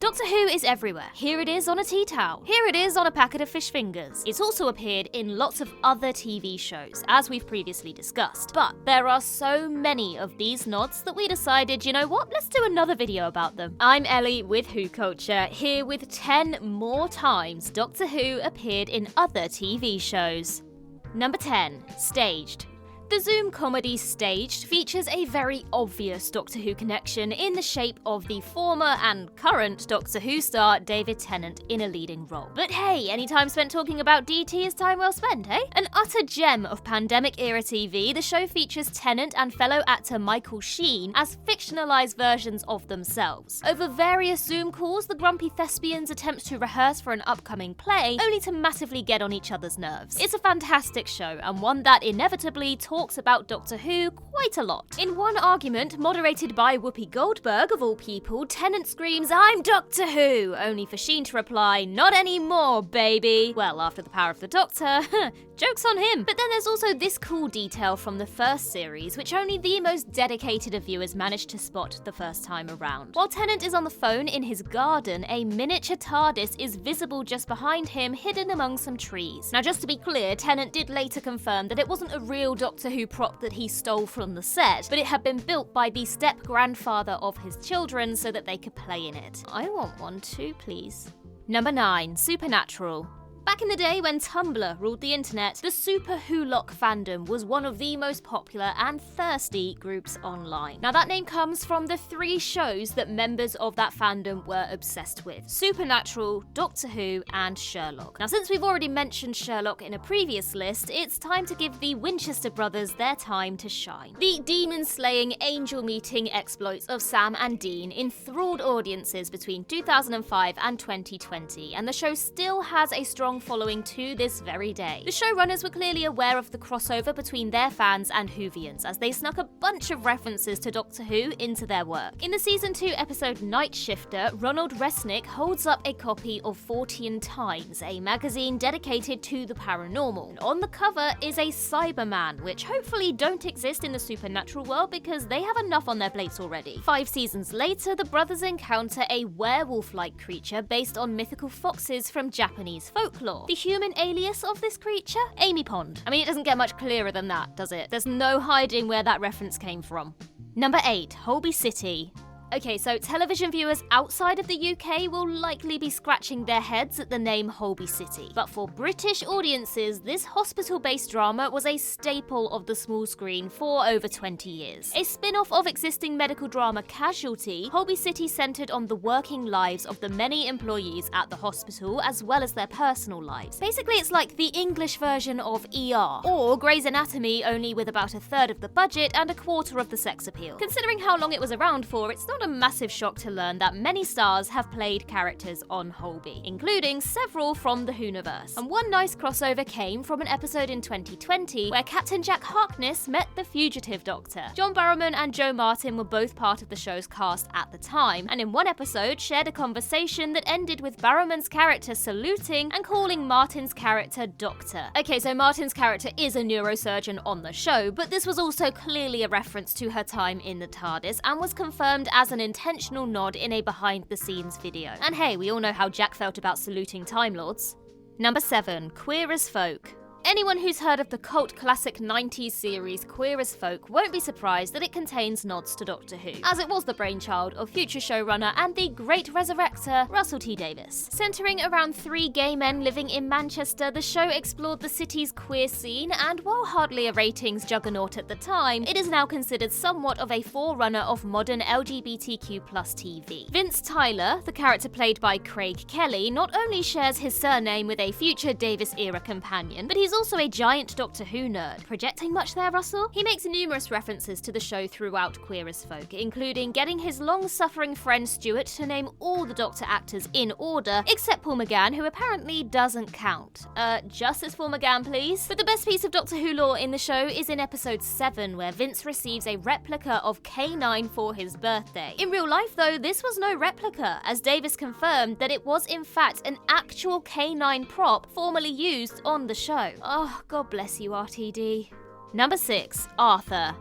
Doctor Who is everywhere. Here it is on a tea towel. Here it is on a packet of fish fingers. It's also appeared in lots of other TV shows, as we've previously discussed. But there are so many of these nods that we decided, you know what, let's do another video about them. I'm Ellie with Who Culture, here with 10 more times Doctor Who appeared in other TV shows. Number 10. Staged. The Zoom comedy Staged features a very obvious Doctor Who connection in the shape of the former and current Doctor Who star David Tennant in a leading role. But hey, any time spent talking about DT is time well spent, eh? An utter gem of pandemic-era TV, the show features Tennant and fellow actor Michael Sheen as fictionalized versions of themselves. Over various Zoom calls, the grumpy thespians attempt to rehearse for an upcoming play, only to massively get on each other's nerves. It's a fantastic show, and one that inevitably talks about Doctor Who quite a lot. In one argument, moderated by Whoopi Goldberg of all people, Tennant screams, "I'm Doctor Who!" only for Sheen to reply, "Not anymore, baby." Well, after the power of the Doctor, joke's on him. But then there's also this cool detail from the first series, which only the most dedicated of viewers managed to spot the first time around. While Tennant is on the phone in his garden, a miniature TARDIS is visible just behind him, hidden among some trees. Now, just to be clear, Tennant did later confirm that it wasn't a real Doctor Who prop that he stole from the set, but it had been built by the step-grandfather of his children so that they could play in it. I want one too, please. Number 9. Supernatural. Back in the day when Tumblr ruled the internet, the Super Wholock fandom was one of the most popular and thirsty groups online. Now that name comes from the 3 shows that members of that fandom were obsessed with: Supernatural, Doctor Who, and Sherlock. Now since we've already mentioned Sherlock in a previous list, it's time to give the Winchester brothers their time to shine. The demon-slaying, angel-meeting exploits of Sam and Dean enthralled audiences between 2005 and 2020, and the show still has a strong following to this very day. The showrunners were clearly aware of the crossover between their fans and Whovians, as they snuck a bunch of references to Doctor Who into their work. In the season 2 episode Night Shifter, Ronald Resnick holds up a copy of 14 Times, a magazine dedicated to the paranormal. And on the cover is a Cyberman, which hopefully don't exist in the supernatural world because they have enough on their plates already. 5 seasons later, the brothers encounter a werewolf-like creature based on mythical foxes from Japanese folklore. The human alias of this creature? Amy Pond. I mean, it doesn't get much clearer than that, does it? There's no hiding where that reference came from. Number 8. Holby City. Okay, so television viewers outside of the UK will likely be scratching their heads at the name Holby City. But for British audiences, this hospital-based drama was a staple of the small screen for over 20 years. A spin-off of existing medical drama Casualty, Holby City centered on the working lives of the many employees at the hospital, as well as their personal lives. Basically, it's like the English version of ER, or Grey's Anatomy, only with about a third of the budget and a quarter of the sex appeal. Considering how long it was around for, it's not a massive shock to learn that many stars have played characters on Holby, including several from the Whoniverse. And one nice crossover came from an episode in 2020 where Captain Jack Harkness met the fugitive Doctor. John Barrowman and Joe Martin were both part of the show's cast at the time, and in one episode shared a conversation that ended with Barrowman's character saluting and calling Martin's character Doctor. Okay, so Martin's character is a neurosurgeon on the show, but this was also clearly a reference to her time in the TARDIS and was confirmed as an intentional nod in a behind-the-scenes video. And hey, we all know how Jack felt about saluting Time Lords. Number 7. Queer as Folk. Anyone who's heard of the cult classic 90s series Queer as Folk won't be surprised that it contains nods to Doctor Who, as it was the brainchild of future showrunner and the great resurrector Russell T Davies. Centering around 3 gay men living in Manchester, the show explored the city's queer scene, and while hardly a ratings juggernaut at the time, it is now considered somewhat of a forerunner of modern LGBTQ+ TV. Vince Tyler, the character played by Craig Kelly, not only shares his surname with a future Davis-era companion, but he's also a giant Doctor Who nerd. Projecting much there, Russell? He makes numerous references to the show throughout Queer as Folk, including getting his long-suffering friend Stuart to name all the Doctor actors in order, except Paul McGann, who apparently doesn't count. Justice for McGann, please? But the best piece of Doctor Who lore in the show is in episode 7, where Vince receives a replica of K9 for his birthday. In real life, though, this was no replica, as Davis confirmed that it was in fact an actual K9 prop formerly used on the show. Oh, God bless you, RTD. Number 6. Arthur.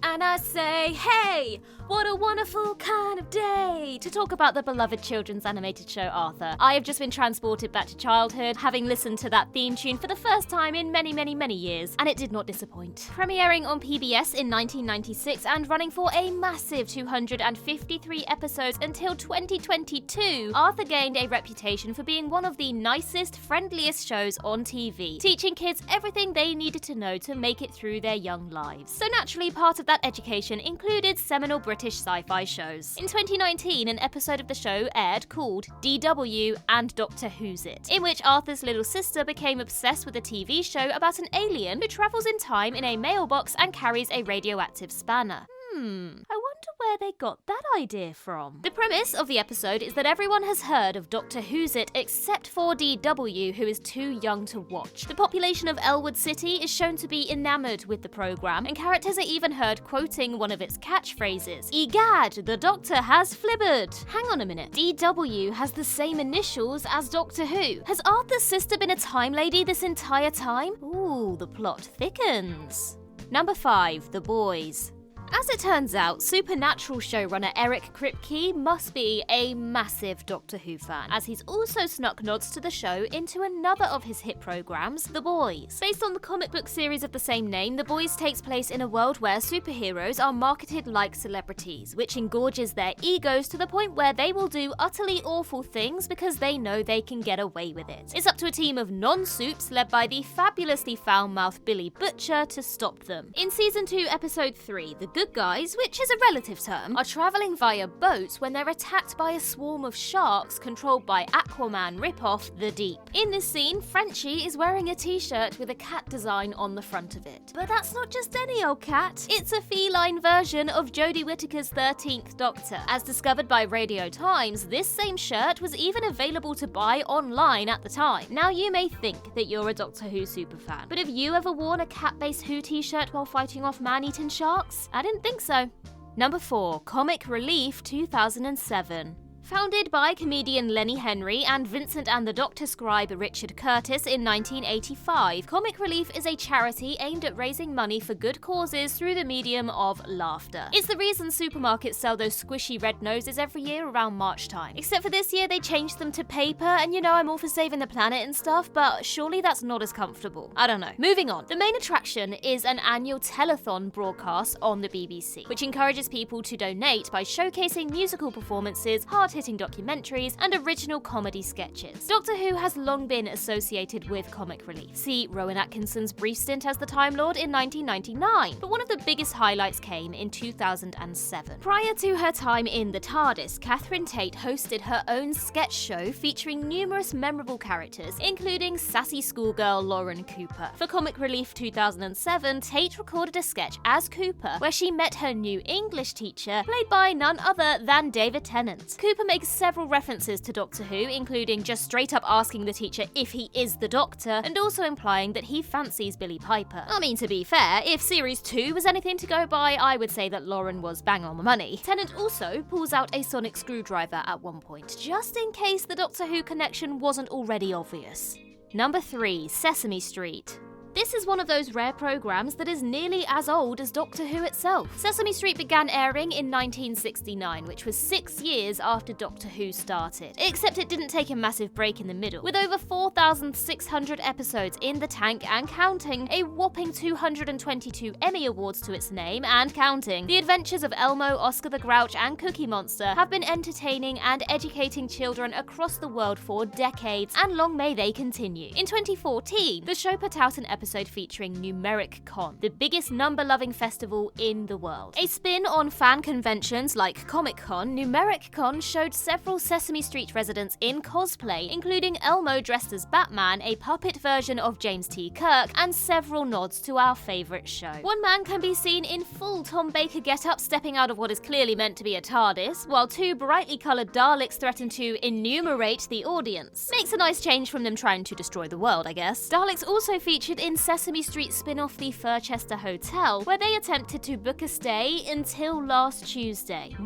And I say, hey, what a wonderful kind of day to talk about the beloved children's animated show Arthur. I have just been transported back to childhood, having listened to that theme tune for the first time in many, many, many years, and it did not disappoint. Premiering on PBS in 1996 and running for a massive 253 episodes until 2022, Arthur gained a reputation for being one of the nicest, friendliest shows on TV, teaching kids everything they needed to know to make it through their young lives. So naturally, part of that education included seminal British sci-fi shows. In 2019, an episode of the show aired called DW and Doctor Who's It, in which Arthur's little sister became obsessed with a TV show about an alien who travels in time in a mailbox and carries a radioactive spanner. I wonder where they got that idea from. The premise of the episode is that everyone has heard of Doctor Who's It except for DW, who is too young to watch. The population of Elwood City is shown to be enamored with the program, and characters are even heard quoting one of its catchphrases. Egad, the Doctor has flibbered. Hang on a minute. DW has the same initials as Doctor Who. Has Arthur's sister been a time lady this entire time? Ooh, the plot thickens. Number 5, The Boys. As it turns out, Supernatural showrunner Eric Kripke must be a massive Doctor Who fan, as he's also snuck nods to the show into another of his hit programs, The Boys. Based on the comic book series of the same name, The Boys takes place in a world where superheroes are marketed like celebrities, which engorges their egos to the point where they will do utterly awful things because they know they can get away with it. It's up to a team of non-supes led by the fabulously foul-mouthed Billy Butcher to stop them. In Season 2, Episode 3, the good guys, which is a relative term, are travelling via boat when they're attacked by a swarm of sharks controlled by Aquaman ripoff The Deep. In this scene, Frenchie is wearing a t-shirt with a cat design on the front of it. But that's not just any old cat, it's a feline version of Jodie Whittaker's 13th Doctor. As discovered by Radio Times, this same shirt was even available to buy online at the time. Now you may think that you're a Doctor Who superfan, but have you ever worn a cat-based Who t-shirt while fighting off man-eating sharks? I didn't think so. Number 4, Comic Relief 2007. Founded by comedian Lenny Henry and Vincent and the Doctor scribe Richard Curtis in 1985, Comic Relief is a charity aimed at raising money for good causes through the medium of laughter. It's the reason supermarkets sell those squishy red noses every year around March time. Except for this year they changed them to paper, and I'm all for saving the planet and stuff, but surely that's not as comfortable. I don't know. Moving on. The main attraction is an annual telethon broadcast on the BBC, which encourages people to donate by showcasing musical performances, hard-hitting documentaries, and original comedy sketches. Doctor Who has long been associated with Comic Relief. See Rowan Atkinson's brief stint as the Time Lord in 1999, but one of the biggest highlights came in 2007. Prior to her time in the TARDIS, Catherine Tate hosted her own sketch show featuring numerous memorable characters, including sassy schoolgirl Lauren Cooper. For Comic Relief 2007, Tate recorded a sketch as Cooper, where she met her new English teacher, played by none other than David Tennant. Cooper makes several references to Doctor Who, including just straight up asking the teacher if he is the Doctor, and also implying that he fancies Billie Piper. I mean, to be fair, if Series 2 was anything to go by, I would say that Lauren was bang on the money. Tennant also pulls out a sonic screwdriver at one point, just in case the Doctor Who connection wasn't already obvious. Number 3, Sesame Street. This is one of those rare programs that is nearly as old as Doctor Who itself. Sesame Street began airing in 1969, which was 6 years after Doctor Who started. Except it didn't take a massive break in the middle. With over 4,600 episodes in the tank and counting, a whopping 222 Emmy Awards to its name and counting, the adventures of Elmo, Oscar the Grouch, and Cookie Monster have been entertaining and educating children across the world for decades, and long may they continue. In 2014, the show put out an episode featuring Numeric Con, the biggest number-loving festival in the world. A spin on fan conventions like Comic Con, Numeric Con showed several Sesame Street residents in cosplay, including Elmo dressed as Batman, a puppet version of James T. Kirk, and several nods to our favourite show. One man can be seen in full Tom Baker get-up stepping out of what is clearly meant to be a TARDIS, while two brightly coloured Daleks threaten to enumerate the audience. Makes a nice change from them trying to destroy the world, I guess. Daleks also featured in Sesame Street spin-off The Furchester Hotel, where they attempted to book a stay until last Tuesday.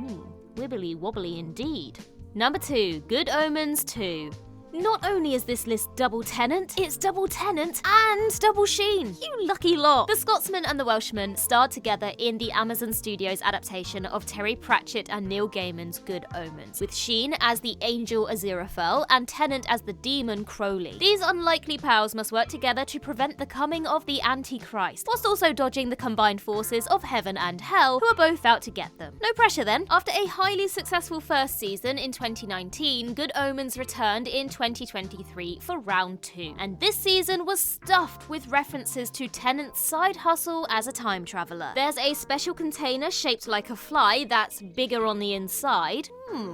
Wibbly wobbly indeed. Number 2, Good Omens 2. Not only is this list double Tennant, it's double Tennant and double Sheen. You lucky lot. The Scotsman and the Welshman starred together in the Amazon Studios adaptation of Terry Pratchett and Neil Gaiman's Good Omens, with Sheen as the angel Aziraphale and Tennant as the demon Crowley. These unlikely pals must work together to prevent the coming of the Antichrist, whilst also dodging the combined forces of heaven and hell, who are both out to get them. No pressure then. After a highly successful first season in 2019, Good Omens returned in 2023 for round 2, and this season was stuffed with references to Tennant's side hustle as a time traveller. There's a special container shaped like a fly that's bigger on the inside.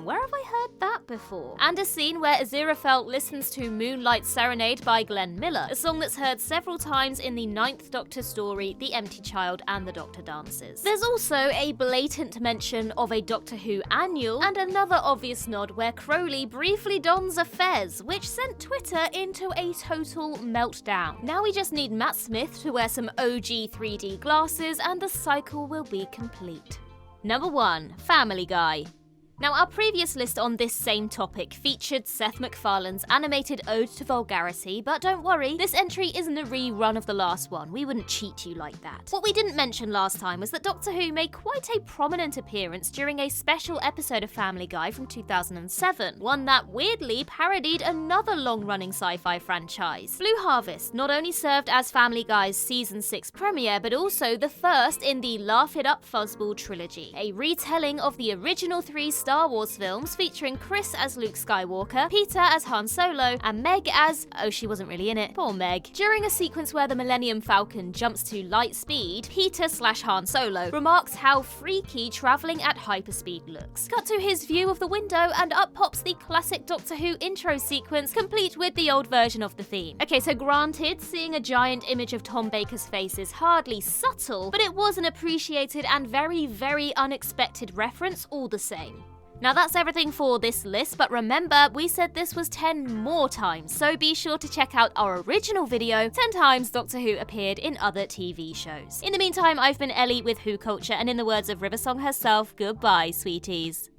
Where have I heard that before? And a scene where Aziraphale listens to Moonlight Serenade by Glenn Miller, a song that's heard several times in the 9th Doctor story, The Empty Child and the Doctor Dances. There's also a blatant mention of a Doctor Who annual, and another obvious nod where Crowley briefly dons a fez, which sent Twitter into a total meltdown. Now we just need Matt Smith to wear some OG 3D glasses and the cycle will be complete. Number 1. Family Guy. Now, our previous list on this same topic featured Seth MacFarlane's animated ode to vulgarity, but don't worry, this entry isn't a rerun of the last one. We wouldn't cheat you like that. What we didn't mention last time was that Doctor Who made quite a prominent appearance during a special episode of Family Guy from 2007, one that weirdly parodied another long-running sci-fi franchise. Blue Harvest not only served as Family Guy's season 6 premiere, but also the first in the Laugh It Up Fuzzball trilogy, a retelling of the original 3 Star Wars films featuring Chris as Luke Skywalker, Peter as Han Solo, and Meg as... oh, she wasn't really in it. Poor Meg. During a sequence where the Millennium Falcon jumps to light speed, Peter/Han Solo remarks how freaky travelling at hyperspeed looks. Cut to his view of the window and up pops the classic Doctor Who intro sequence, complete with the old version of the theme. Okay, so granted, seeing a giant image of Tom Baker's face is hardly subtle, but it was an appreciated and very, very unexpected reference all the same. Now that's everything for this list, but remember, we said this was 10 more times, so be sure to check out our original video, 10 times Doctor Who appeared in other TV shows. In the meantime, I've been Ellie with Who Culture, and in the words of Riversong herself, goodbye, sweeties.